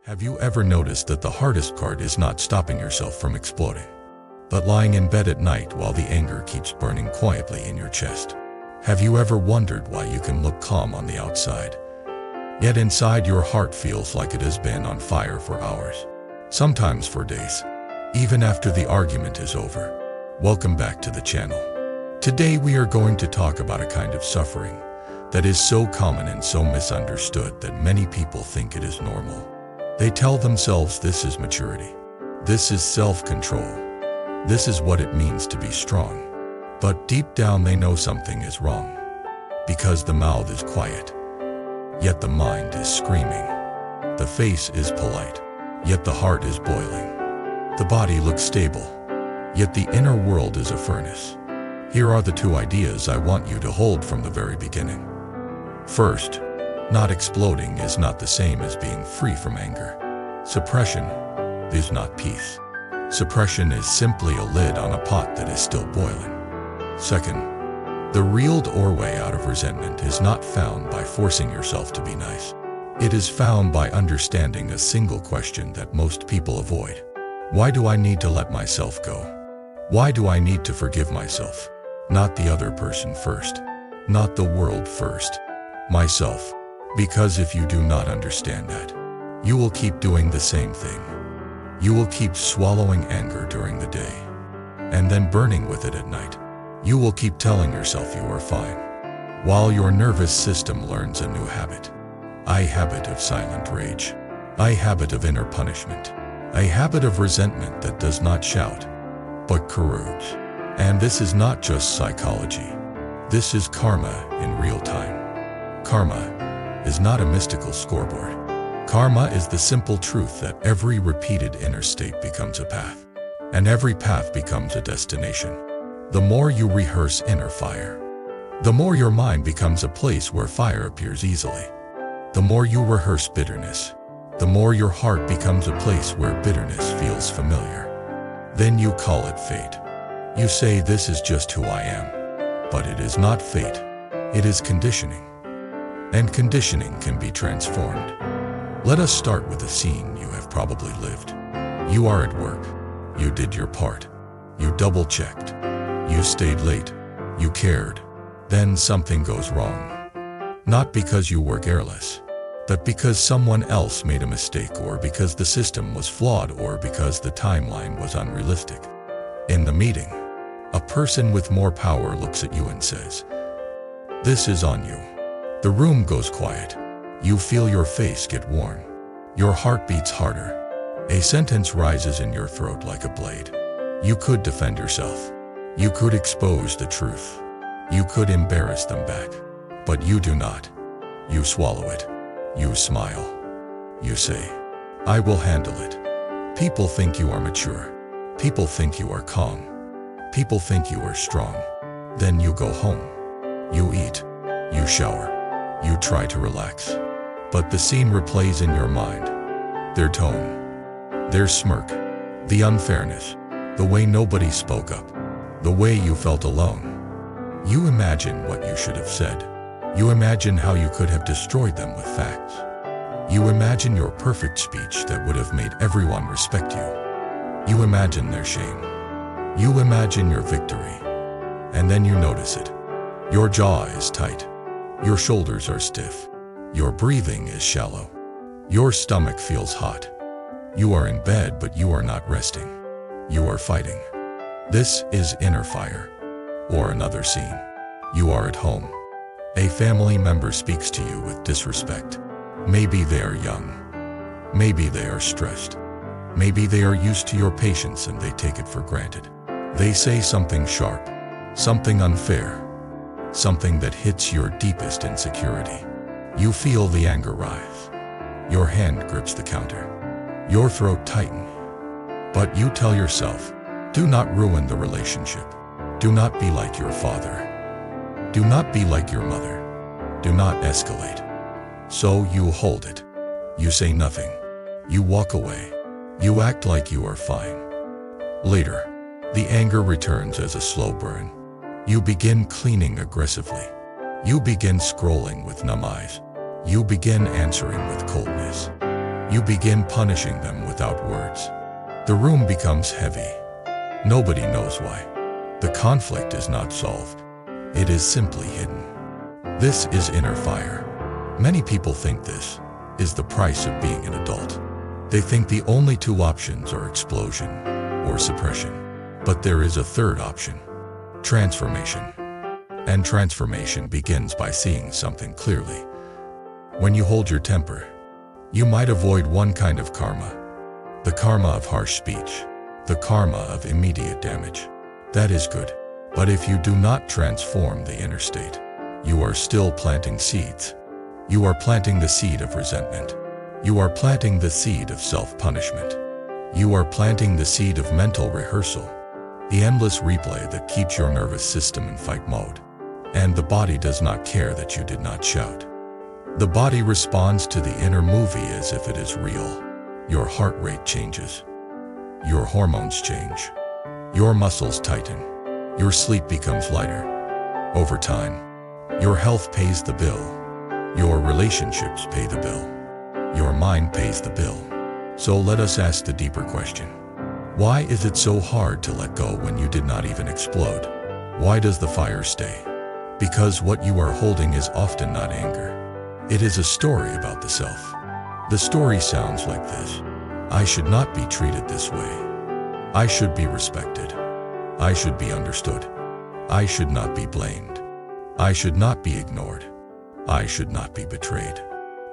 Have you ever noticed that the hardest part is not stopping yourself from exploding, but lying in bed at night while the anger keeps burning quietly in your chest? Have you ever wondered why you can look calm on the outside, yet inside your heart feels like it has been on fire for hours, sometimes for days, even after the argument is over? Welcome back to the channel. Today we are going to talk about a kind of suffering that is so common and so misunderstood that many people think it is normal. They tell themselves this is maturity, this is self-control, this is what it means to be strong. But deep down they know something is wrong, because the mouth is quiet, yet the mind is screaming. The face is polite, yet the heart is boiling. The body looks stable, yet the inner world is a furnace. Here are the two ideas I want you to hold from the very beginning. First, not exploding is not the same as being free from anger. Suppression is not peace. Suppression is simply a lid on a pot that is still boiling. Second, the real doorway out of resentment is not found by forcing yourself to be nice. It is found by understanding a single question that most people avoid. Why do I need to let myself go? Why do I need to forgive myself? Not the other person first, not the world first, myself. Because if you do not understand that, you will keep doing the same thing. You will keep swallowing anger during the day, and then burning with it at night. You will keep telling yourself you are fine, while your nervous system learns a new habit. A habit of silent rage. A habit of inner punishment. A habit of resentment that does not shout, but corrodes. And this is not just psychology. This is karma in real time. Karma is not a mystical scoreboard. Karma is the simple truth that every repeated inner state becomes a path, and every path becomes a destination. The more you rehearse inner fire, the more your mind becomes a place where fire appears easily. The more you rehearse bitterness, the more your heart becomes a place where bitterness feels familiar. Then you call it fate. You say this is just who I am. But it is not fate. It is conditioning. And conditioning can be transformed. Let us start with a scene you have probably lived. You are at work. You did your part. You double-checked. You stayed late. You cared. Then something goes wrong. Not because you were careless, but because someone else made a mistake, or because the system was flawed, or because the timeline was unrealistic. In the meeting, a person with more power looks at you and says, "This is on you." The room goes quiet. You feel your face get worn. Your heart beats harder. A sentence rises in your throat like a blade. You could defend yourself. You could expose the truth. You could embarrass them back. But you do not. You swallow it. You smile. You say, "I will handle it." People think you are mature. People think you are calm. People think you are strong. Then you go home. You eat. You shower. You try to relax. But the scene replays in your mind. Their tone. Their smirk. The unfairness. The way nobody spoke up. The way you felt alone. You imagine what you should have said. You imagine how you could have destroyed them with facts. You imagine your perfect speech that would have made everyone respect you. You imagine their shame. You imagine your victory. And then you notice it. Your jaw is tight. Your shoulders are stiff. Your breathing is shallow. Your stomach feels hot. You are in bed, but you are not resting. You are fighting. This is inner fire. Or another scene. You are at home. A family member speaks to you with disrespect. Maybe they are young. Maybe they are stressed. Maybe they are used to your patience and they take it for granted. They say something sharp, something unfair, something that hits your deepest insecurity. You feel the anger rise. Your hand grips the counter. Your throat tightens. But you tell yourself, do not ruin the relationship. Do not be like your father. Do not be like your mother. Do not escalate. So you hold it. You say nothing. You walk away. You act like you are fine. Later, the anger returns as a slow burn. You begin cleaning aggressively. You begin scrolling with numb eyes. You begin answering with coldness. You begin punishing them without words. The room becomes heavy. Nobody knows why. The conflict is not solved. It is simply hidden. This is inner fire. Many people think this is the price of being an adult. They think the only two options are explosion or suppression. But there is a third option: transformation. And transformation begins by seeing something clearly. When you hold your temper, you might avoid one kind of karma: the karma of harsh speech, the karma of immediate damage. That is good. But if you do not transform the inner state, you are still planting seeds. You are planting the seed of resentment. You are planting the seed of self-punishment. You are planting the seed of mental rehearsal, the endless replay that keeps your nervous system in fight mode. And the body does not care that you did not shout. The body responds to the inner movie as if it is real. Your heart rate changes. Your hormones change. Your muscles tighten. Your sleep becomes lighter. Over time, your health pays the bill. Your relationships pay the bill. Your mind pays the bill. So let us ask the deeper question. Why is it so hard to let go when you did not even explode? Why does the fire stay? Because what you are holding is often not anger. It is a story about the self. The story sounds like this: I should not be treated this way. I should be respected. I should be understood. I should not be blamed. I should not be ignored. I should not be betrayed.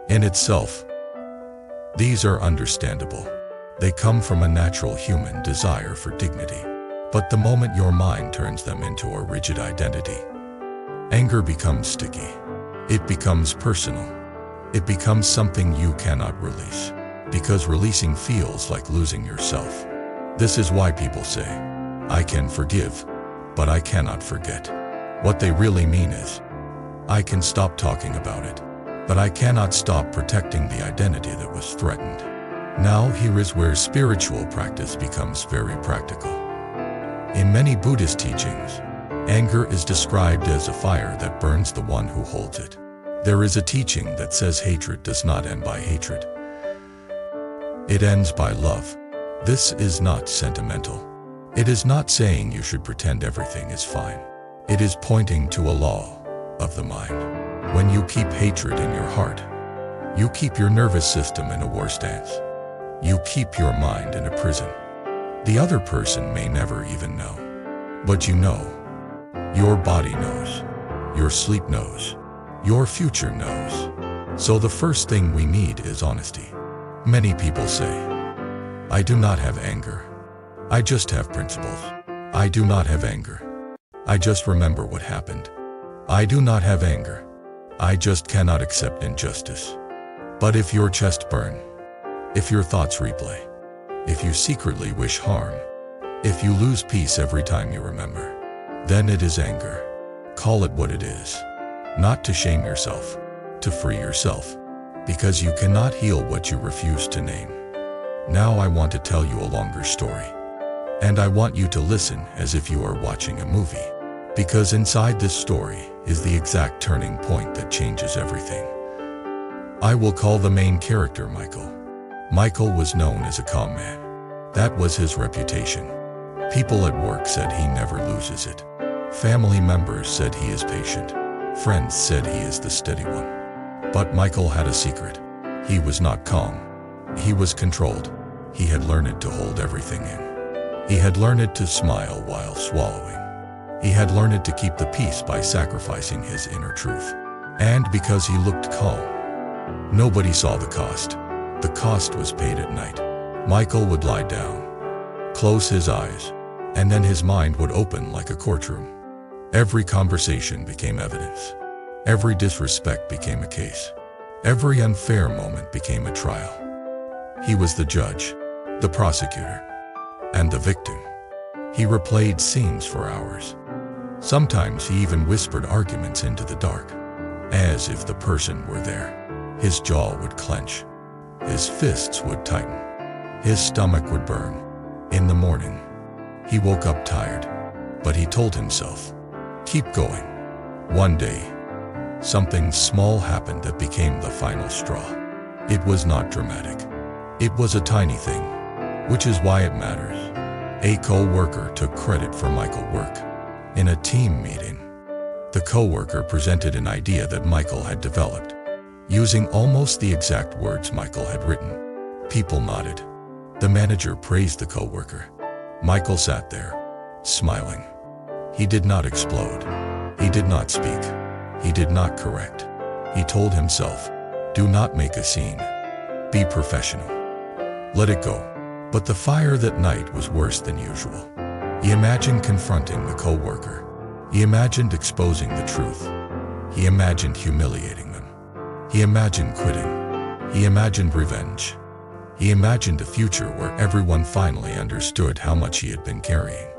In itself, these are understandable. They come from a natural human desire for dignity. But the moment your mind turns them into a rigid identity, anger becomes sticky. It becomes personal. It becomes something you cannot release, because releasing feels like losing yourself. This is why people say, I can forgive, but I cannot forget. What they really mean is, I can stop talking about it, but I cannot stop protecting the identity that was threatened. Now here is where spiritual practice becomes very practical. In many Buddhist teachings, anger is described as a fire that burns the one who holds it. There is a teaching that says hatred does not end by hatred. It ends by love. This is not sentimental. It is not saying you should pretend everything is fine. It is pointing to a law of the mind. When you keep hatred in your heart, you keep your nervous system in a war stance. You keep your mind in a prison. The other person may never even know. But you know. Your body knows. Your sleep knows. Your future knows. So the first thing we need is honesty. Many people say, I do not have anger. I just have principles. I do not have anger. I just remember what happened. I do not have anger. I just cannot accept injustice. But if your chest burns, if your thoughts replay, if you secretly wish harm, if you lose peace every time you remember, then it is anger. Call it what it is. Not to shame yourself, to free yourself, because you cannot heal what you refuse to name. Now I want to tell you a longer story. And I want you to listen as if you are watching a movie, because inside this story is the exact turning point that changes everything. I will call the main character Michael. Michael was known as a calm man. That was his reputation. People at work said he never loses it. Family members said he is patient. Friends said he is the steady one. But Michael had a secret. He was not calm. He was controlled. He had learned to hold everything in. He had learned to smile while swallowing. He had learned to keep the peace by sacrificing his inner truth. And because he looked calm, nobody saw the cost. The cost was paid at night. Michael would lie down, close his eyes, and then his mind would open like a courtroom. Every conversation became evidence. Every disrespect became a case. Every unfair moment became a trial. He was the judge, the prosecutor, and the victim. He replayed scenes for hours. Sometimes he even whispered arguments into the dark, as if the person were there. His jaw would clench. His fists would tighten. His stomach would burn. In the morning, he woke up tired, but he told himself, keep going. One day, something small happened that became the final straw. It was not dramatic. It was a tiny thing, which is why it matters. A co-worker took credit for Michael's work. In a team meeting, the co-worker presented an idea that Michael had developed, using almost the exact words Michael had written. People nodded. The manager praised the co-worker. Michael sat there, smiling. He did not explode. He did not speak. He did not correct. He told himself, do not make a scene. Be professional. Let it go. But the fire that night was worse than usual. He imagined confronting the co-worker. He imagined exposing the truth. He imagined humiliating them. He imagined quitting. He imagined revenge. He imagined a future where everyone finally understood how much he had been carrying.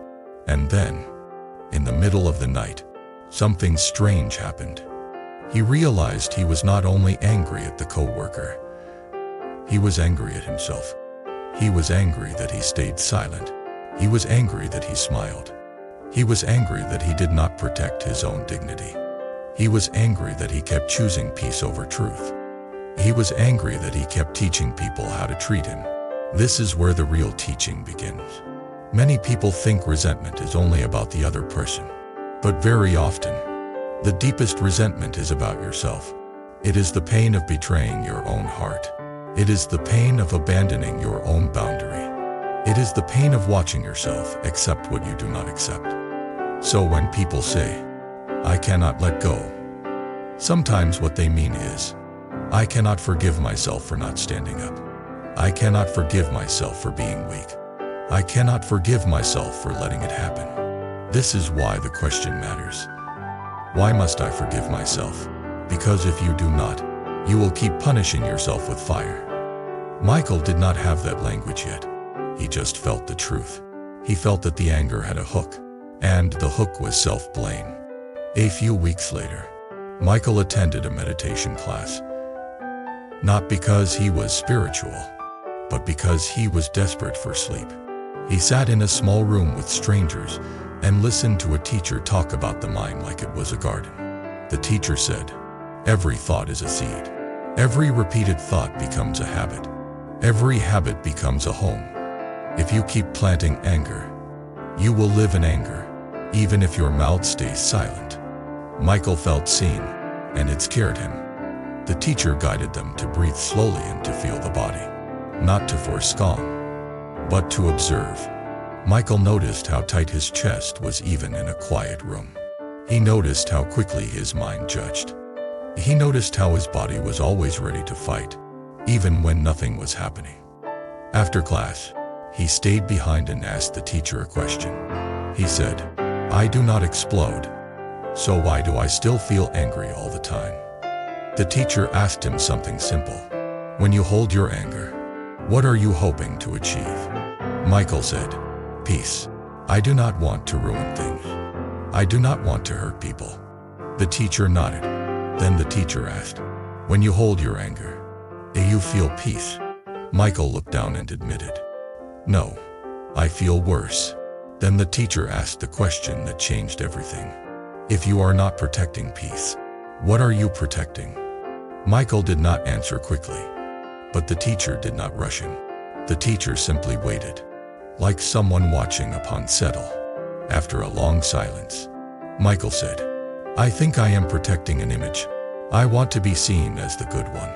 And then, in the middle of the night, something strange happened. He realized he was not only angry at the co-worker, he was angry at himself. He was angry that he stayed silent. He was angry that he smiled. He was angry that he did not protect his own dignity. He was angry that he kept choosing peace over truth. He was angry that he kept teaching people how to treat him. This is where the real teaching begins. Many people think resentment is only about the other person. But very often, the deepest resentment is about yourself. It is the pain of betraying your own heart. It is the pain of abandoning your own boundary. It is the pain of watching yourself accept what you do not accept. So when people say, I cannot let go, sometimes what they mean is, I cannot forgive myself for not standing up. I cannot forgive myself for being weak. I cannot forgive myself for letting it happen. This is why the question matters. Why must I forgive myself? Because if you do not, you will keep punishing yourself with fire. Michael did not have that language yet. He just felt the truth. He felt that the anger had a hook, and the hook was self-blame. A few weeks later, Michael attended a meditation class. Not because he was spiritual, but because he was desperate for sleep. He sat in a small room with strangers and listened to a teacher talk about the mind like it was a garden. The teacher said, every thought is a seed. Every repeated thought becomes a habit. Every habit becomes a home. If you keep planting anger, you will live in anger, even if your mouth stays silent. Michael felt seen, and it scared him. The teacher guided them to breathe slowly and to feel the body, not to force calm, but to observe. Michael noticed how tight his chest was even in a quiet room. He noticed how quickly his mind judged. He noticed how his body was always ready to fight, even when nothing was happening. After class, he stayed behind and asked the teacher a question. He said, I do not explode, so why do I still feel angry all the time? The teacher asked him something simple. When you hold your anger, what are you hoping to achieve? Michael said, peace. I do not want to ruin things. I do not want to hurt people. The teacher nodded. Then the teacher asked, when you hold your anger, do you feel peace? Michael looked down and admitted, no, I feel worse. Then the teacher asked the question that changed everything. If you are not protecting peace, what are you protecting? Michael did not answer quickly, but the teacher did not rush him. The teacher simply waited, like someone watching a pond settle. After a long silence, Michael said, I think I am protecting an image. I want to be seen as the good one,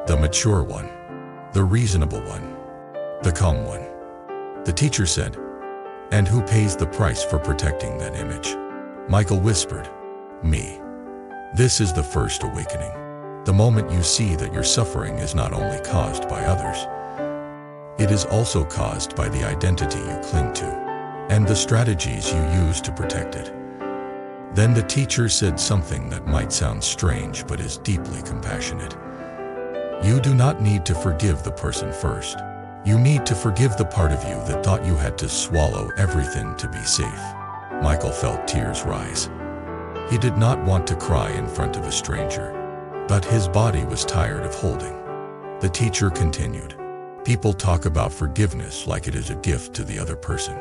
the mature one, the reasonable one, the calm one. The teacher said, and who pays the price for protecting that image? Michael whispered, me. This is the first awakening. The moment you see that your suffering is not only caused by others, it is also caused by the identity you cling to and the strategies you use to protect it. Then the teacher said something that might sound strange but is deeply compassionate. You do not need to forgive the person first. You need to forgive the part of you that thought you had to swallow everything to be safe. Michael felt tears rise. He did not want to cry in front of a stranger, but his body was tired of holding. The teacher continued, people talk about forgiveness like it is a gift to the other person.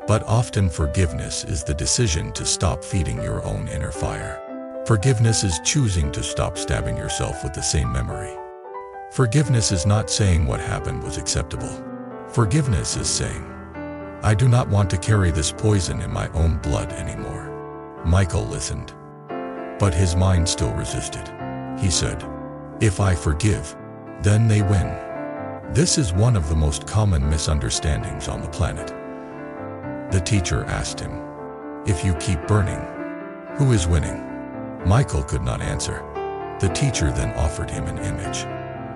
But often forgiveness is the decision to stop feeding your own inner fire. Forgiveness is choosing to stop stabbing yourself with the same memory. Forgiveness is not saying what happened was acceptable. Forgiveness is saying, I do not want to carry this poison in my own blood anymore. Michael listened, but his mind still resisted. He said, if I forgive, then they win. This is one of the most common misunderstandings on the planet. The teacher asked him, if you keep burning, who is winning? Michael could not answer. The teacher then offered him an image.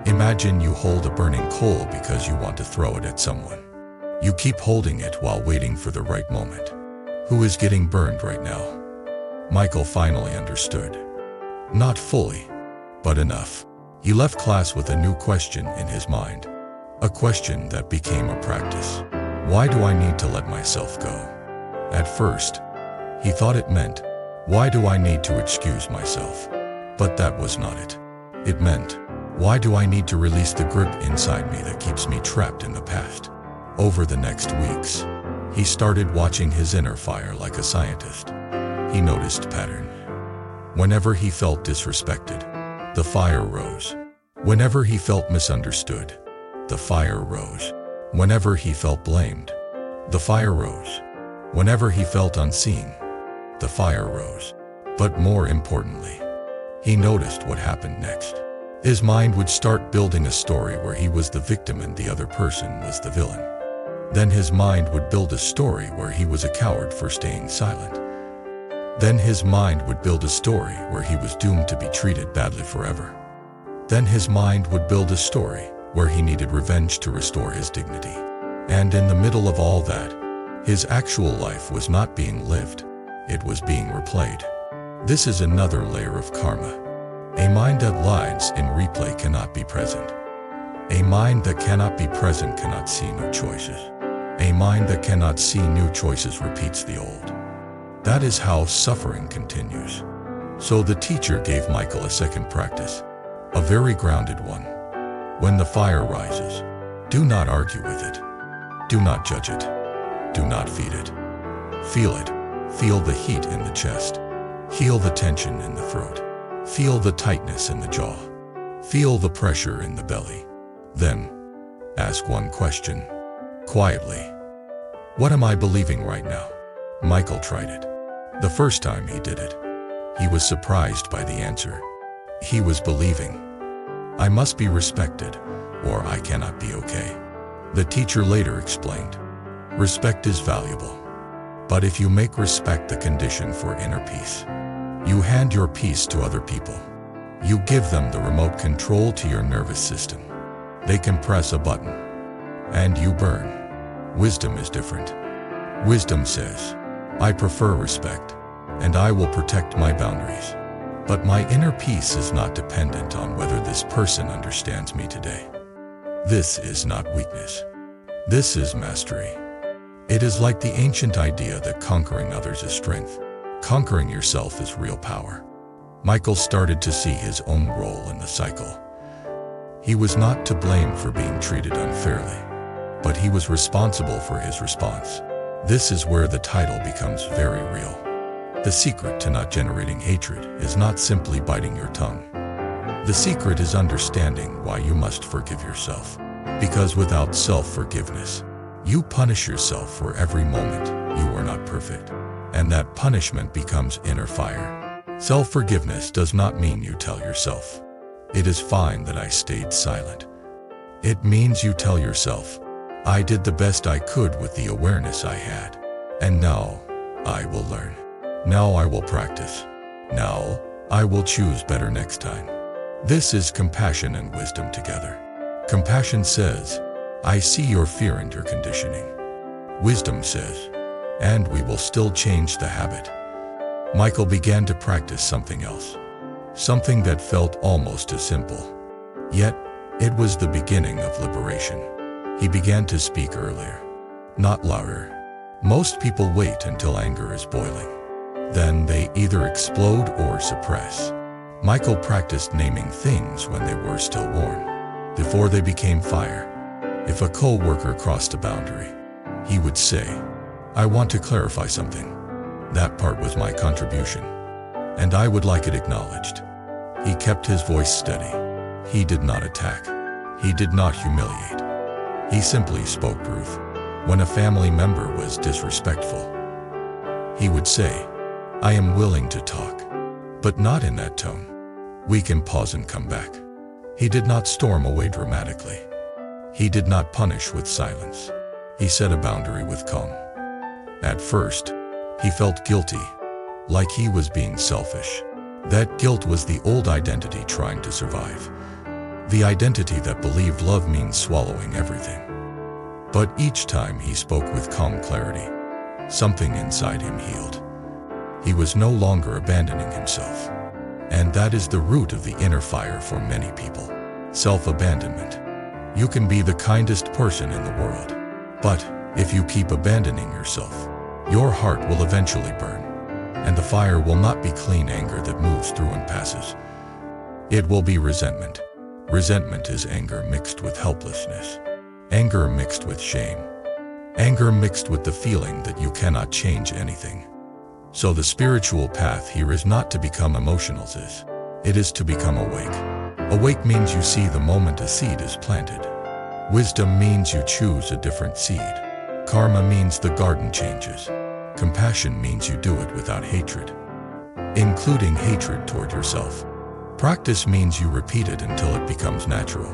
Imagine you hold a burning coal because you want to throw it at someone. You keep holding it while waiting for the right moment. Who is getting burned right now? Michael finally understood. Not fully, but enough. He left class with a new question in his mind. A question that became a practice. Why do I need to let myself go? At first, he thought it meant, why do I need to excuse myself? But that was not it. It meant, why do I need to release the grip inside me that keeps me trapped in the past? Over the next weeks, he started watching his inner fire like a scientist. He noticed pattern. Whenever he felt disrespected, the fire rose. Whenever he felt misunderstood, the fire rose. Whenever he felt blamed, the fire rose. Whenever he felt unseen, the fire rose. But more importantly, he noticed what happened next. His mind would start building a story where he was the victim and the other person was the villain. Then his mind would build a story where he was a coward for staying silent. Then his mind would build a story where he was doomed to be treated badly forever. Then his mind would build a story where he needed revenge to restore his dignity. And in the middle of all that, his actual life was not being lived, it was being replayed. This is another layer of karma. A mind that lies in replay cannot be present. A mind that cannot be present cannot see new choices. A mind that cannot see new choices repeats the old. That is how suffering continues. So the teacher gave Michael a second practice, a very grounded one. When the fire rises, do not argue with it. Do not judge it. Do not feed it. Feel it. Feel the heat in the chest. Feel the tension in the throat. Feel the tightness in the jaw. Feel the pressure in the belly. Then, ask one question, quietly. What am I believing right now? Michael tried it. The first time he did it, he was surprised by the answer. He was believing, I must be respected, or I cannot be okay. The teacher later explained, respect is valuable. But if you make respect the condition for inner peace, you hand your peace to other people. You give them the remote control to your nervous system. They can press a button, and you burn. Wisdom is different. Wisdom says, I prefer respect, and I will protect my boundaries. But my inner peace is not dependent on whether this person understands me today. This is not weakness. This is mastery. It is like the ancient idea that conquering others is strength. Conquering yourself is real power. Michael started to see his own role in the cycle. He was not to blame for being treated unfairly, but he was responsible for his response. This is where the title becomes very real. The secret to not generating hatred is not simply biting your tongue. The secret is understanding why you must forgive yourself. Because without self-forgiveness, you punish yourself for every moment you are not perfect. And that punishment becomes inner fire. Self-forgiveness does not mean you tell yourself, it is fine that I stayed silent. It means you tell yourself, I did the best I could with the awareness I had. And now, I will learn. Now I will practice. Now, I will choose better next time. This is compassion and wisdom together. Compassion says, I see your fear and your conditioning. Wisdom says, and we will still change the habit. Michael began to practice something else. Something that felt almost as simple. Yet, it was the beginning of liberation. He began to speak earlier, not louder. Most people wait until anger is boiling. Then they either explode or suppress. Michael practiced naming things when they were still warm, before they became fire. If a co-worker crossed a boundary, he would say, I want to clarify something. That part was my contribution, and I would like it acknowledged. He kept his voice steady. He did not attack. He did not humiliate. He simply spoke truth. When a family member was disrespectful, he would say, "I am willing to talk," but not in that tone. "We can pause and come back." He did not storm away dramatically. He did not punish with silence. He set a boundary with calm. At first, he felt guilty, like he was being selfish. That guilt was the old identity trying to survive. The identity that believed love means swallowing everything. But each time he spoke with calm clarity, something inside him healed. He was no longer abandoning himself. And that is the root of the inner fire for many people. Self-abandonment. You can be the kindest person in the world, but if you keep abandoning yourself, your heart will eventually burn, and the fire will not be clean anger that moves through and passes. It will be resentment. Resentment is anger mixed with helplessness, anger mixed with shame, anger mixed with the feeling that you cannot change anything. So the spiritual path here is not to become emotional, it is to become awake. Awake means you see the moment a seed is planted. Wisdom means you choose a different seed. Karma means the garden changes. Compassion means you do it without hatred, including hatred toward yourself. Practice means you repeat it until it becomes natural.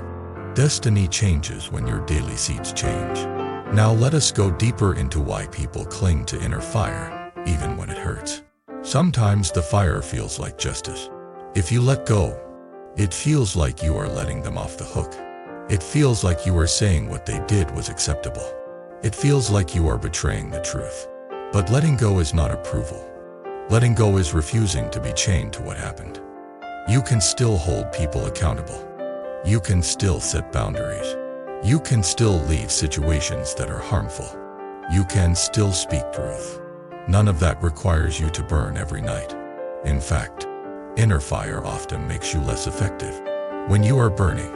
Destiny changes when your daily seeds change. Now let us go deeper into why people cling to inner fire, even when it hurts. Sometimes the fire feels like justice. If you let go, it feels like you are letting them off the hook. It feels like you are saying what they did was acceptable. It feels like you are betraying the truth. But letting go is not approval. Letting go is refusing to be chained to what happened. You can still hold people accountable. You can still set boundaries. You can still leave situations that are harmful. You can still speak truth. None of that requires you to burn every night. In fact, inner fire often makes you less effective. When you are burning,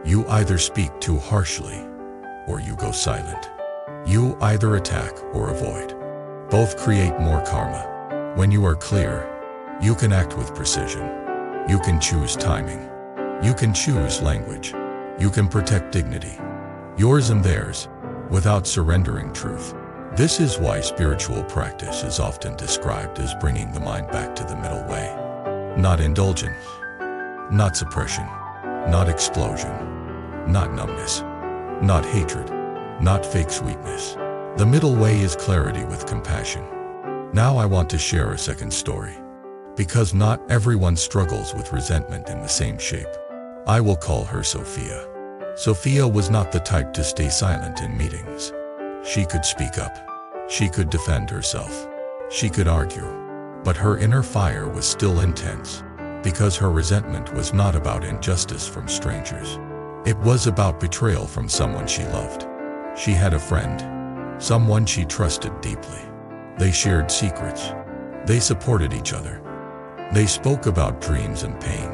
you either speak too harshly or you go silent. You either attack or avoid. Both create more karma. When you are clear, you can act with precision. You can choose timing. You can choose language. You can protect dignity, yours and theirs, without surrendering truth. This is why spiritual practice is often described as bringing the mind back to the middle way. Not indulgence, not suppression, not explosion, not numbness, not hatred, not fake sweetness. The middle way is clarity with compassion. Now I want to share a second story, because not everyone struggles with resentment in the same shape. I will call her Sophia. Sophia was not the type to stay silent in meetings. She could speak up. She could defend herself. She could argue. But her inner fire was still intense, because her resentment was not about injustice from strangers. It was about betrayal from someone she loved. She had a friend, someone she trusted deeply. They shared secrets. They supported each other. They spoke about dreams and pain.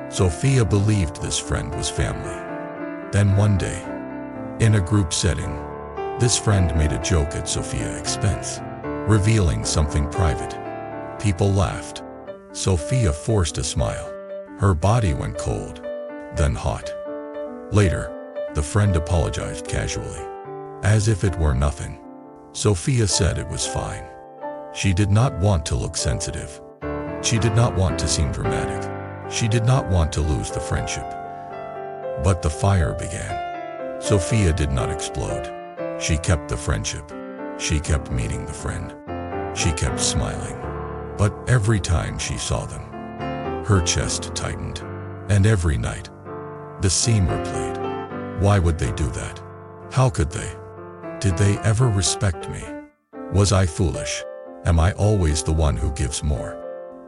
Sophia believed this friend was family. Then one day, in a group setting, this friend made a joke at Sophia's expense, revealing something private. People laughed. Sophia forced a smile. Her body went cold, then hot. Later, the friend apologized casually, as if it were nothing. Sophia said it was fine. She did not want to look sensitive. She did not want to seem dramatic. She did not want to lose the friendship. But the fire began. Sophia did not explode. She kept the friendship. She kept meeting the friend. She kept smiling. But every time she saw them, her chest tightened. And every night, the seam replayed. Why would they do that? How could they? Did they ever respect me? Was I foolish? Am I always the one who gives more?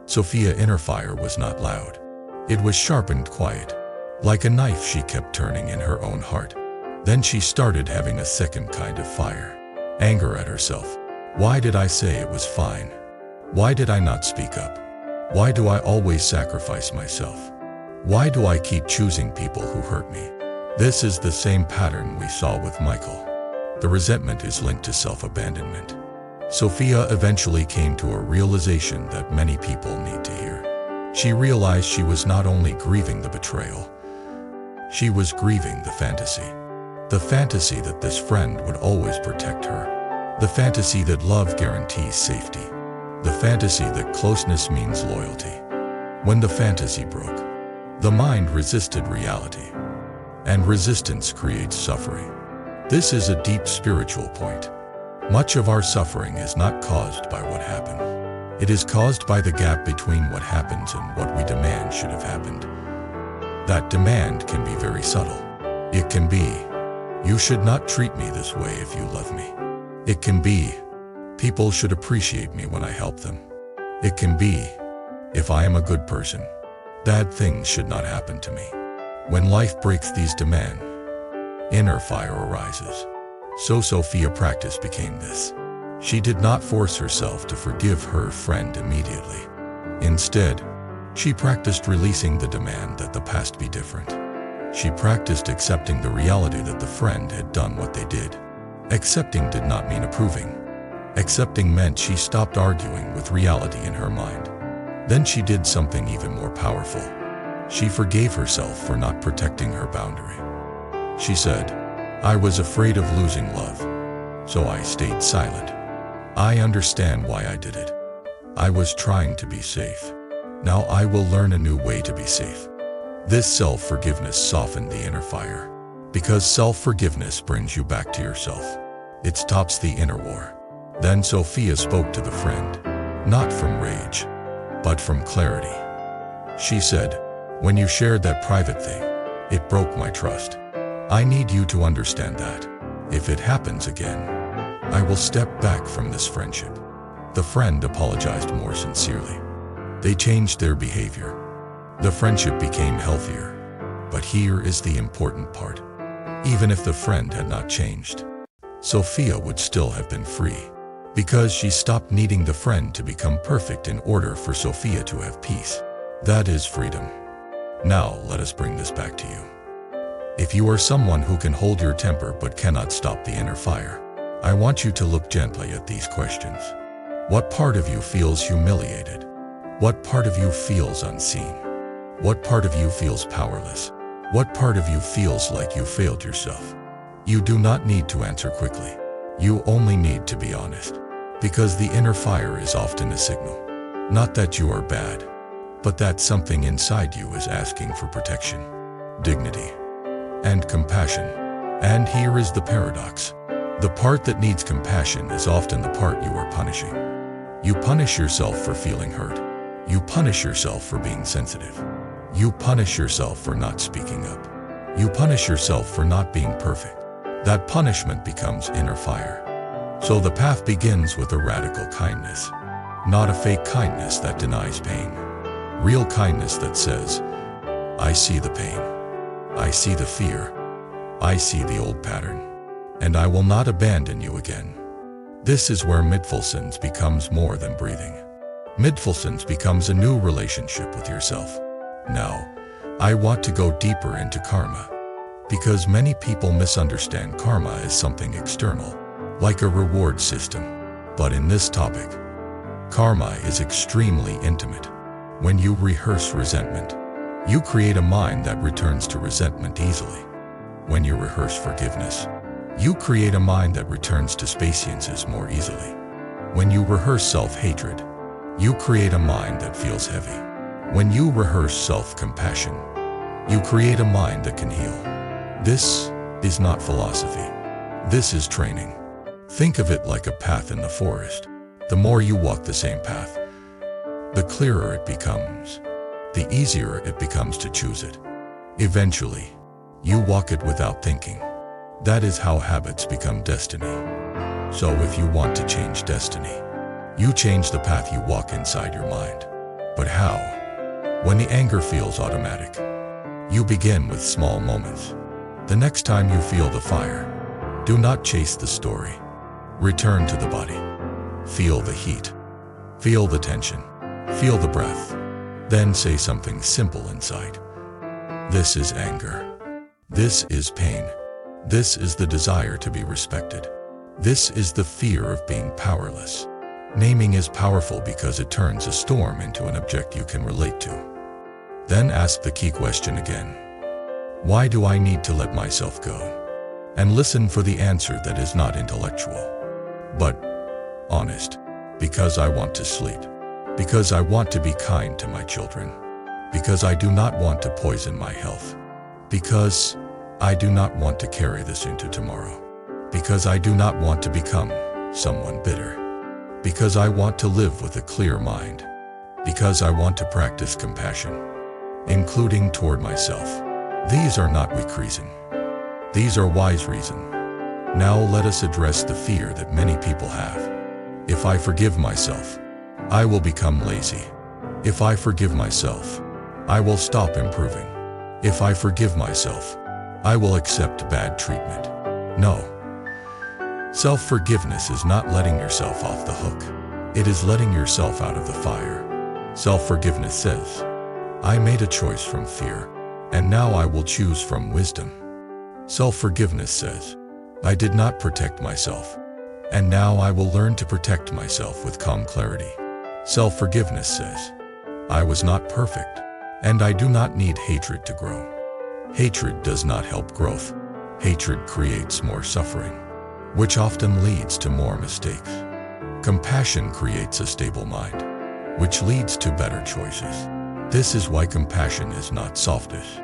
Sophia's inner fire was not loud. It was sharp and quiet. Like a knife she kept turning in her own heart. Then she started having a second kind of fire. Anger at herself. Why did I say it was fine? Why did I not speak up? Why do I always sacrifice myself? Why do I keep choosing people who hurt me? This is the same pattern we saw with Michael. The resentment is linked to self-abandonment. Sophia eventually came to a realization that many people need to hear. She realized she was not only grieving the betrayal, She was grieving the fantasy. The fantasy that this friend would always protect her. The fantasy that love guarantees safety. The fantasy that closeness means loyalty. When the fantasy broke, the mind resisted reality. And resistance creates suffering. This is a deep spiritual point. Much of our suffering is not caused by what happened. It is caused by the gap between what happens and what we demand should have happened. That demand can be very subtle. It can be, you should not treat me this way if you love me. It can be, people should appreciate me when I help them. It can be, if I am a good person, bad things should not happen to me. When life breaks these demands, inner fire arises. So Sophia's practice became this. She did not force herself to forgive her friend immediately. Instead, she practiced releasing the demand that the past be different. She practiced accepting the reality that the friend had done what they did. Accepting did not mean approving. Accepting meant she stopped arguing with reality in her mind. Then she did something even more powerful. She forgave herself for not protecting her boundary. She said, I was afraid of losing love, so I stayed silent. I understand why I did it. I was trying to be safe. Now I will learn a new way to be safe. This self-forgiveness softened the inner fire, because self-forgiveness brings you back to yourself. It stops the inner war. Then Sophia spoke to the friend, not from rage, but from clarity. She said, when you shared that private thing, it broke my trust. I need you to understand that. If it happens again, I will step back from this friendship. The friend apologized more sincerely. They changed their behavior. The friendship became healthier. But here is the important part. Even if the friend had not changed, Sophia would still have been free, because she stopped needing the friend to become perfect in order for Sophia to have peace. That is freedom. Now let us bring this back to you. If you are someone who can hold your temper but cannot stop the inner fire, I want you to look gently at these questions. What part of you feels humiliated? What part of you feels unseen? What part of you feels powerless? What part of you feels like you failed yourself? You do not need to answer quickly. You only need to be honest. Because the inner fire is often a signal. Not that you are bad, but that something inside you is asking for protection, dignity, and compassion. And here is the paradox. The part that needs compassion is often the part you are punishing. You punish yourself for feeling hurt. You punish yourself for being sensitive. You punish yourself for not speaking up. You punish yourself for not being perfect. That punishment becomes inner fire. So the path begins with a radical kindness. Not a fake kindness that denies pain. Real kindness that says, I see the pain. I see the fear. I see the old pattern. And I will not abandon you again. This is where mindfulness becomes more than breathing. Mindfulness becomes a new relationship with yourself. Now, I want to go deeper into karma, because many people misunderstand karma as something external, like a reward system. But in this topic, karma is extremely intimate. When you rehearse resentment, you create a mind that returns to resentment easily. When you rehearse forgiveness, you create a mind that returns to patience more easily. When you rehearse self-hatred, you create a mind that feels heavy. When you rehearse self-compassion, you create a mind that can heal. This is not philosophy. This is training. Think of it like a path in the forest. The more you walk the same path, the clearer it becomes. The easier it becomes to choose it. Eventually, you walk it without thinking. That is how habits become destiny. So if you want to change destiny, you change the path you walk inside your mind. But how? When the anger feels automatic, you begin with small moments. The next time you feel the fire, do not chase the story. Return to the body. Feel the heat. Feel the tension. Feel the breath. Then say something simple inside. This is anger. This is pain. This is the desire to be respected. This is the fear of being powerless. Naming is powerful because it turns a storm into an object you can relate to. Then ask the key question again. Why do I need to let myself go? And listen for the answer that is not intellectual, but honest. Because I want to sleep. Because I want to be kind to my children. Because I do not want to poison my health. Because I do not want to carry this into tomorrow. Because I do not want to become someone bitter. Because I want to live with a clear mind. Because I want to practice compassion, including toward myself. These are not weak reason. These are wise reason. Now let us address the fear that many people have. If I forgive myself, I will become lazy. If I forgive myself, I will stop improving. If I forgive myself, I will accept bad treatment. No. Self-forgiveness is not letting yourself off the hook. It is letting yourself out of the fire. Self-forgiveness says, I made a choice from fear, and now I will choose from wisdom. Self-forgiveness says, I did not protect myself, and now I will learn to protect myself with calm clarity. Self-forgiveness says, I was not perfect, and I do not need hatred to grow. Hatred does not help growth. Hatred creates more suffering, which often leads to more mistakes. Compassion creates a stable mind, which leads to better choices. This is why compassion is not softness.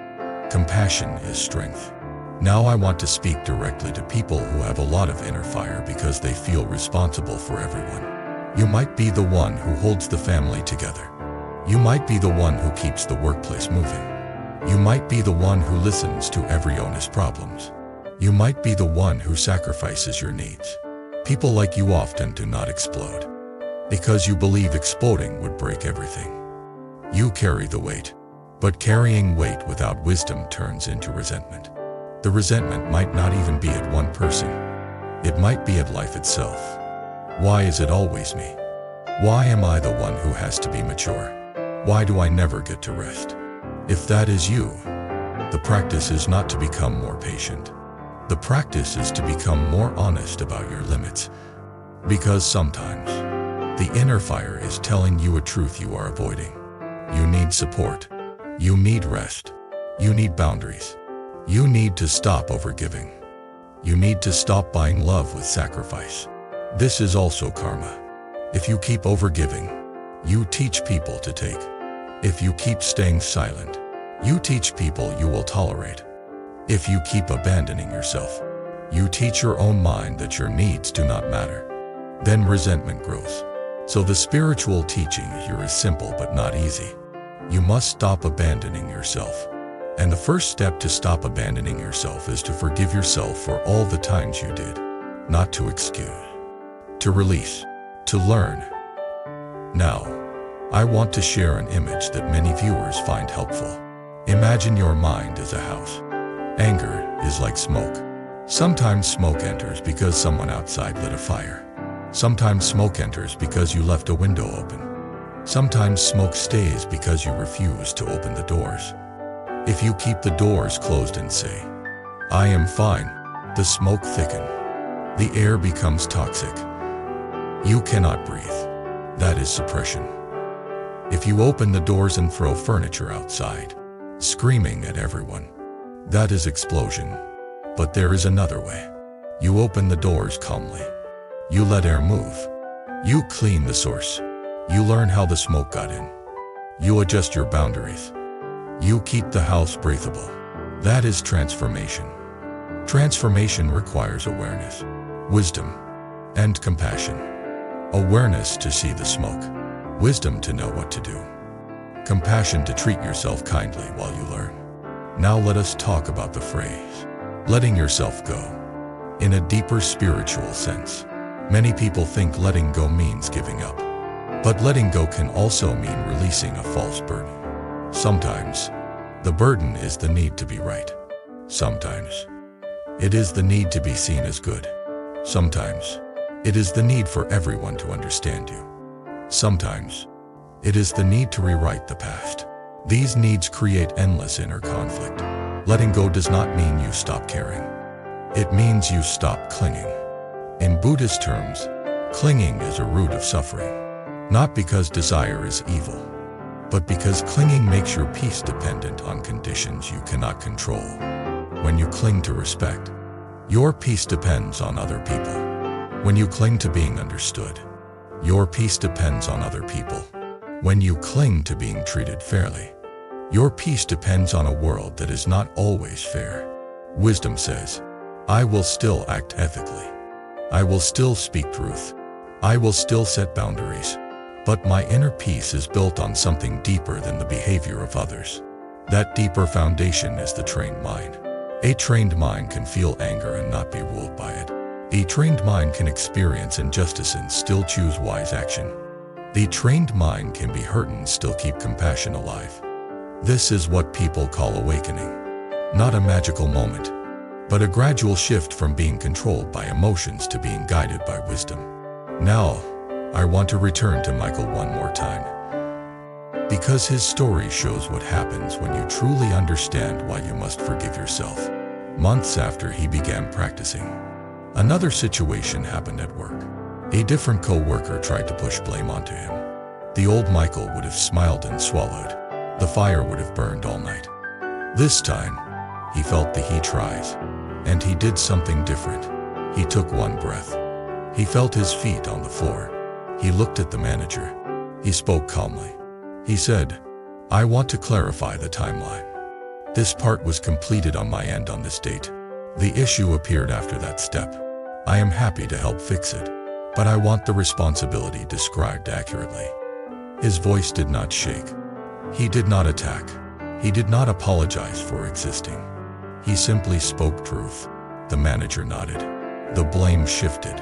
Compassion is strength. Now I want to speak directly to people who have a lot of inner fire because they feel responsible for everyone. You might be the one who holds the family together. You might be the one who keeps the workplace moving. You might be the one who listens to every honest problems. You might be the one who sacrifices your needs. People like you often do not explode, because you believe exploding would break everything. You carry the weight, but carrying weight without wisdom turns into resentment. The resentment might not even be at one person. It might be at life itself. Why is it always me? Why am I the one who has to be mature? Why do I never get to rest? If that is you, the practice is not to become more patient. The practice is to become more honest about your limits. Because sometimes, the inner fire is telling you a truth you are avoiding. You need support. You need rest. You need boundaries. You need to stop overgiving. You need to stop buying love with sacrifice. This is also karma. If you keep overgiving, you teach people to take. If you keep staying silent, you teach people you will tolerate. If you keep abandoning yourself, you teach your own mind that your needs do not matter. Then resentment grows. So the spiritual teaching here is simple but not easy. You must stop abandoning yourself. And the first step to stop abandoning yourself is to forgive yourself for all the times you did. Not to excuse. To release. To learn. Now, I want to share an image that many viewers find helpful. Imagine your mind as a house. Anger is like smoke. Sometimes smoke enters because someone outside lit a fire. Sometimes smoke enters because you left a window open. Sometimes smoke stays because you refuse to open the doors. If you keep the doors closed and say, I am fine, the smoke thickens. The air becomes toxic. You cannot breathe. That is suppression. If you open the doors and throw furniture outside, screaming at everyone, that is explosion. But there is another way. You open the doors calmly. You let air move. You clean the source. You learn how the smoke got in. You adjust your boundaries. You keep the house breathable. That is transformation. Transformation requires awareness, wisdom, and compassion. Awareness to see the smoke. Wisdom to know what to do. Compassion to treat yourself kindly while you learn. Now let us talk about the phrase, letting yourself go. In a deeper spiritual sense, many people think letting go means giving up. But letting go can also mean releasing a false burden. Sometimes, the burden is the need to be right. Sometimes, it is the need to be seen as good. Sometimes, it is the need for everyone to understand you. Sometimes, it is the need to rewrite the past. These needs create endless inner conflict. Letting go does not mean you stop caring. It means you stop clinging. In Buddhist terms, clinging is a root of suffering. Not because desire is evil, but because clinging makes your peace dependent on conditions you cannot control. When you cling to respect, your peace depends on other people. When you cling to being understood, your peace depends on other people. When you cling to being treated fairly, your peace depends on a world that is not always fair. Wisdom says, I will still act ethically. I will still speak truth. I will still set boundaries. But my inner peace is built on something deeper than the behavior of others. That deeper foundation is the trained mind. A trained mind can feel anger and not be ruled by it. A trained mind can experience injustice and still choose wise action. The trained mind can be hurt and still keep compassion alive. This is what people call awakening. Not a magical moment, but a gradual shift from being controlled by emotions to being guided by wisdom. Now, I want to return to Michael one more time, because his story shows what happens when you truly understand why you must forgive yourself. Months after he began practicing, another situation happened at work. A different co-worker tried to push blame onto him. The old Michael would have smiled and swallowed. The fire would have burned all night. This time, he felt the heat rise, and he did something different. He took one breath. He felt his feet on the floor. He looked at the manager. He spoke calmly. He said, I want to clarify the timeline. This part was completed on my end on this date. The issue appeared after that step. I am happy to help fix it, but I want the responsibility described accurately. His voice did not shake. He did not attack. He did not apologize for existing. He simply spoke truth. The manager nodded. The blame shifted.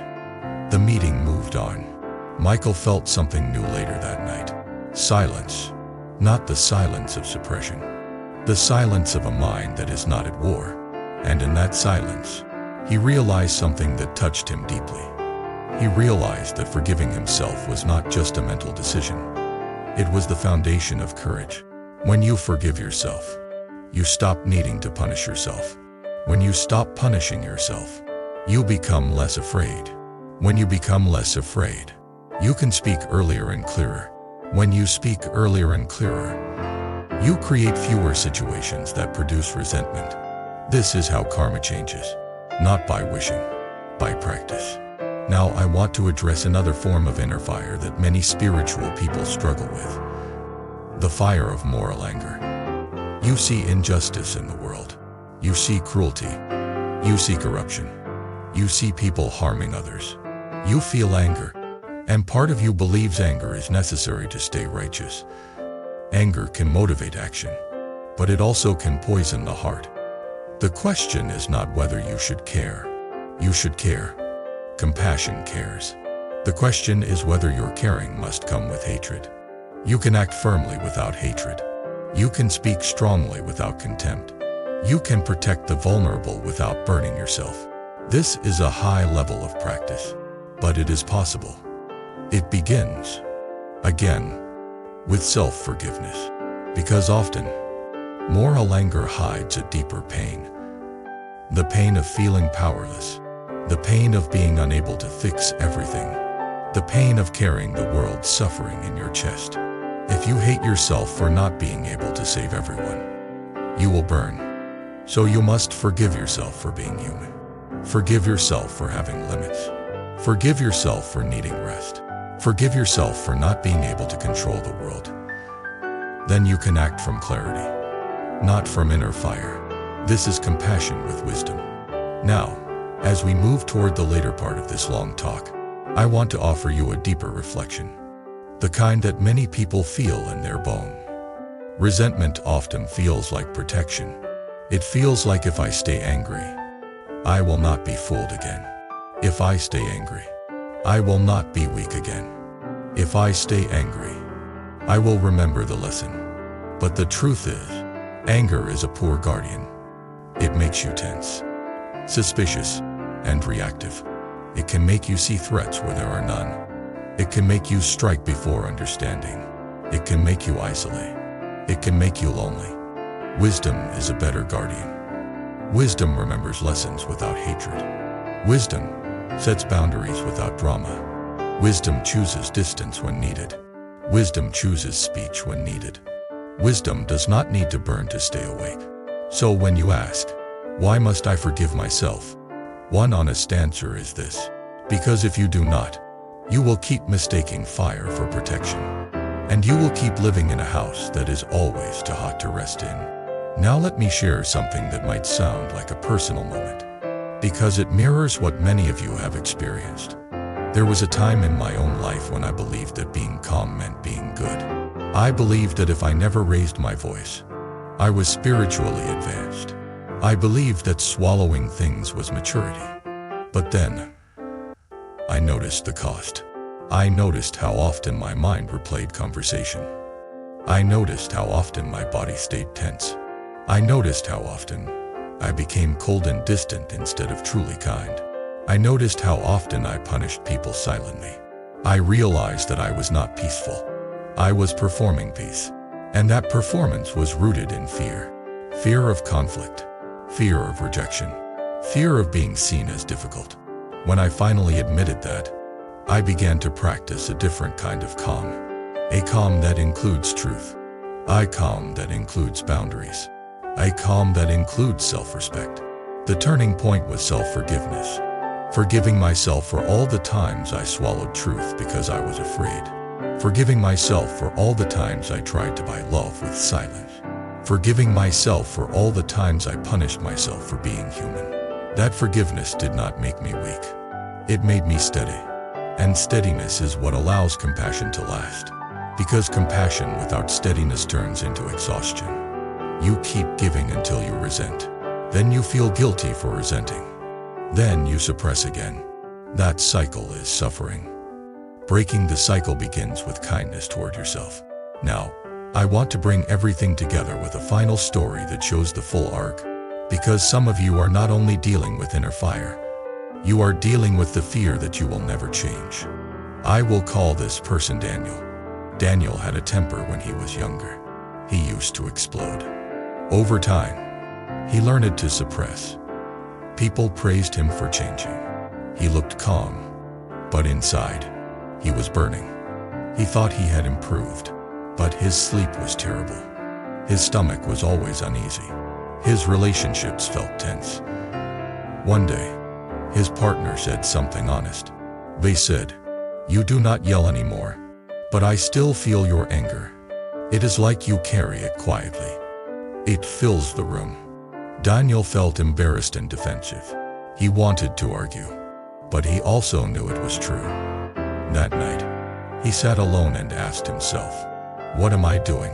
The meeting moved on. Michael felt something new later that night. Silence. Not the silence of suppression. The silence of a mind that is not at war. And in that silence, he realized something that touched him deeply. He realized that forgiving himself was not just a mental decision. It was the foundation of courage. When you forgive yourself, you stop needing to punish yourself. When you stop punishing yourself, you become less afraid. When you become less afraid, you can speak earlier and clearer. When you speak earlier and clearer, you create fewer situations that produce resentment. This is how karma changes, not by wishing, by practice. Now I want to address another form of inner fire that many spiritual people struggle with. The fire of moral anger. You see injustice in the world. You see cruelty. You see corruption. You see people harming others. You feel anger, and part of you believes anger is necessary to stay righteous. Anger can motivate action, but it also can poison the heart. The question is not whether you should care. You should care. Compassion cares. The question is whether your caring must come with hatred. You can act firmly without hatred. You can speak strongly without contempt. You can protect the vulnerable without burning yourself. This is a high level of practice, but it is possible. It begins, again, with self-forgiveness, because often, moral anger hides a deeper pain. The pain of feeling powerless, the pain of being unable to fix everything, the pain of carrying the world's suffering in your chest. If you hate yourself for not being able to save everyone, you will burn. So you must forgive yourself for being human. Forgive yourself for having limits. Forgive yourself for needing rest. Forgive yourself for not being able to control the world. Then you can act from clarity, not from inner fire. This is compassion with wisdom. Now, as we move toward the later part of this long talk, I want to offer you a deeper reflection, the kind that many people feel in their bone. Resentment often feels like protection. It feels like if I stay angry, I will not be fooled again. If I stay angry, I will not be weak again. If I stay angry, I will remember the lesson. But the truth is, anger is a poor guardian. It makes you tense, suspicious, and reactive. It can make you see threats where there are none. It can make you strike before understanding. It can make you isolate. It can make you lonely. Wisdom is a better guardian. Wisdom remembers lessons without hatred. Wisdom sets boundaries without drama. Wisdom chooses distance when needed. Wisdom chooses speech when needed. Wisdom does not need to burn to stay awake. So when you ask, why must I forgive myself? One honest answer is this: because if you do not, you will keep mistaking fire for protection. And you will keep living in a house that is always too hot to rest in. Now let me share something that might sound like a personal moment, because it mirrors what many of you have experienced. There was a time in my own life when I believed that being calm meant being good. I believed that if I never raised my voice, I was spiritually advanced. I believed that swallowing things was maturity. But then, I noticed the cost. I noticed how often my mind replayed conversation. I noticed how often my body stayed tense. I noticed how often I became cold and distant instead of truly kind. I noticed how often I punished people silently. I realized that I was not peaceful. I was performing peace. And that performance was rooted in fear. Fear of conflict. Fear of rejection. Fear of being seen as difficult. When I finally admitted that, I began to practice a different kind of calm. A calm that includes truth. A calm that includes boundaries. A calm that includes self-respect. The turning point was self-forgiveness. Forgiving myself for all the times I swallowed truth because I was afraid. Forgiving myself for all the times I tried to buy love with silence. Forgiving myself for all the times I punished myself for being human. That forgiveness did not make me weak. It made me steady. And steadiness is what allows compassion to last. Because compassion without steadiness turns into exhaustion. You keep giving until you resent. Then you feel guilty for resenting. Then you suppress again. That cycle is suffering. Breaking the cycle begins with kindness toward yourself. Now, I want to bring everything together with a final story that shows the full arc. Because some of you are not only dealing with inner fire, you are dealing with the fear that you will never change. I will call this person Daniel. Daniel had a temper when he was younger. He used to explode. Over time, he learned to suppress. People praised him for changing. He looked calm, but inside, he was burning. He thought he had improved, but his sleep was terrible. His stomach was always uneasy. His relationships felt tense. One day, his partner said something honest. They said, "You do not yell anymore, but I still feel your anger. It is like you carry it quietly. It fills the room." Daniel felt embarrassed and defensive. He wanted to argue, but he also knew it was true. That night, he sat alone and asked himself, "What am I doing?"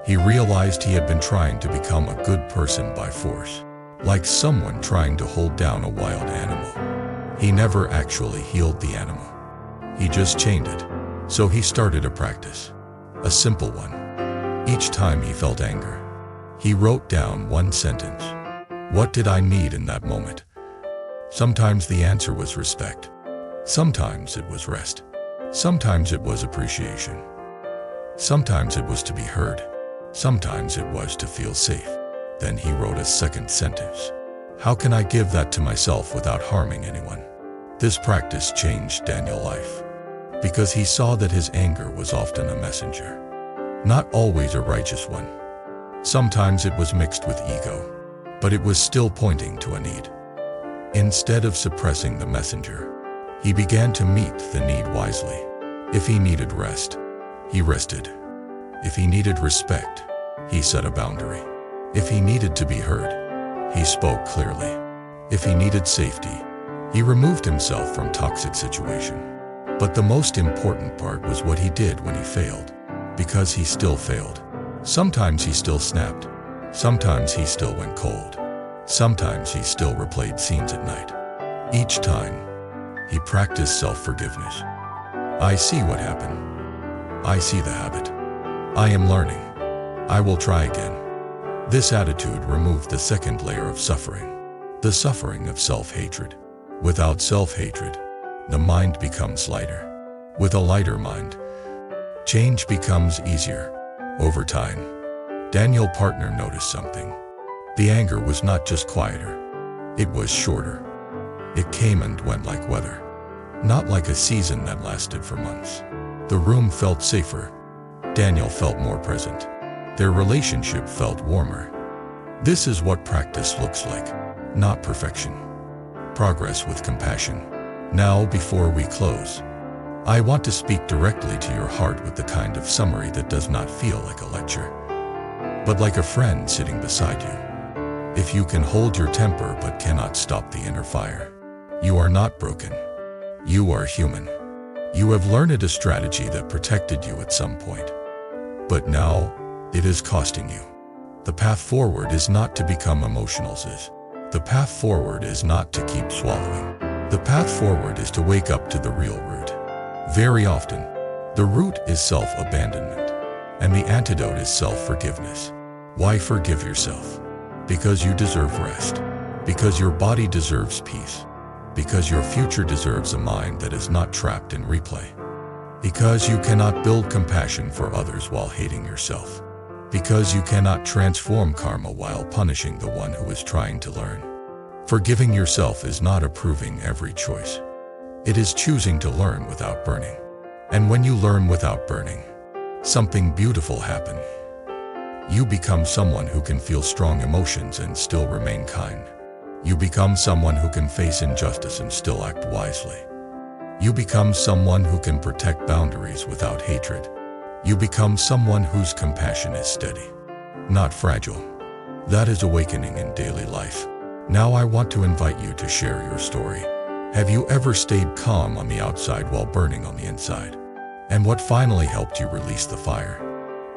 He realized he had been trying to become a good person by force, like someone trying to hold down a wild animal. He never actually healed the animal. He just chained it. So he started a practice, a simple one. Each time he felt anger, he wrote down one sentence. What did I need in that moment? Sometimes the answer was respect. Sometimes it was rest. Sometimes it was appreciation. Sometimes it was to be heard. Sometimes it was to feel safe. Then he wrote a second sentence. How can I give that to myself without harming anyone? This practice changed Daniel's life, because he saw that his anger was often a messenger, not always a righteous one. Sometimes it was mixed with ego, but it was still pointing to a need. Instead of suppressing the messenger, he began to meet the need wisely. If he needed rest, he rested. If he needed respect, he set a boundary. If he needed to be heard, he spoke clearly. If he needed safety, he removed himself from toxic situation. But the most important part was what he did when he failed, because he still failed. Sometimes he still snapped. Sometimes he still went cold. Sometimes he still replayed scenes at night. Each time, he practiced self-forgiveness. I see what happened. I see the habit. I am learning. I will try again. This attitude removed the second layer of suffering, the suffering of self-hatred. Without self-hatred, the mind becomes lighter. With a lighter mind, change becomes easier. Over time, Daniel's partner noticed something. The anger was not just quieter, it was shorter. It came and went like weather, not like a season that lasted for months. The room felt safer, Daniel felt more present. Their relationship felt warmer. This is what practice looks like, not perfection. Progress with compassion. Now, before we close, I want to speak directly to your heart with the kind of summary that does not feel like a lecture, but like a friend sitting beside you. If you can hold your temper but cannot stop the inner fire, you are not broken. You are human. You have learned a strategy that protected you at some point, but now it is costing you. The path forward is not to become emotional. The path forward is not to keep swallowing. The path forward is to wake up to the real root. Very often, the root is self-abandonment, and the antidote is self-forgiveness. Why forgive yourself? Because you deserve rest. Because your body deserves peace. Because your future deserves a mind that is not trapped in replay. Because you cannot build compassion for others while hating yourself. Because you cannot transform karma while punishing the one who is trying to learn. Forgiving yourself is not approving every choice. It is choosing to learn without burning. And when you learn without burning, something beautiful happens. You become someone who can feel strong emotions and still remain kind. You become someone who can face injustice and still act wisely. You become someone who can protect boundaries without hatred. You become someone whose compassion is steady, not fragile. That is awakening in daily life. Now I want to invite you to share your story. Have you ever stayed calm on the outside while burning on the inside? And what finally helped you release the fire?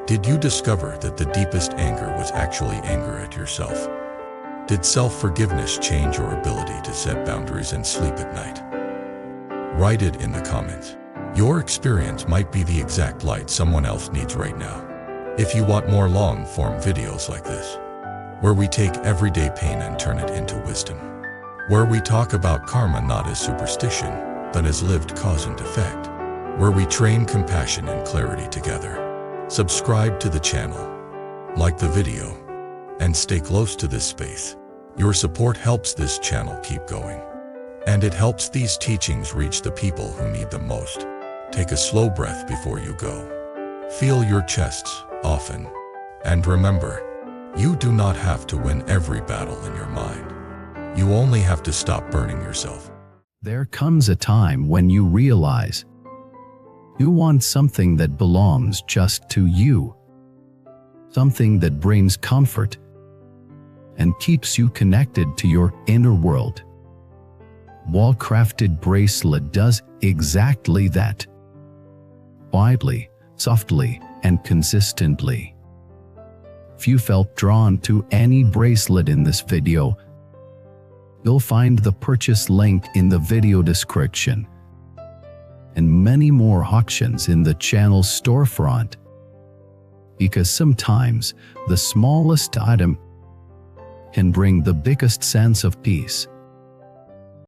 Did you discover that the deepest anger was actually anger at yourself? Did self-forgiveness change your ability to set boundaries and sleep at night? Write it in the comments. Your experience might be the exact light someone else needs right now. If you want more long-form videos like this, where we take everyday pain and turn it into wisdom, where we talk about karma not as superstition, but as lived cause and effect, where we train compassion and clarity together, subscribe to the channel, like the video, and stay close to this space. Your support helps this channel keep going, and it helps these teachings reach the people who need them most. Take a slow breath before you go. Feel your chests often, and remember, you do not have to win every battle in your mind. You only have to stop burning yourself. There comes a time when you realize you want something that belongs just to you. Something that brings comfort and keeps you connected to your inner world. Wall-crafted bracelet does exactly that. Quietly, softly, and consistently. If you felt drawn to any bracelet in this video, you'll find the purchase link in the video description, and many more auctions in the channel's storefront. Because sometimes the smallest item can bring the biggest sense of peace.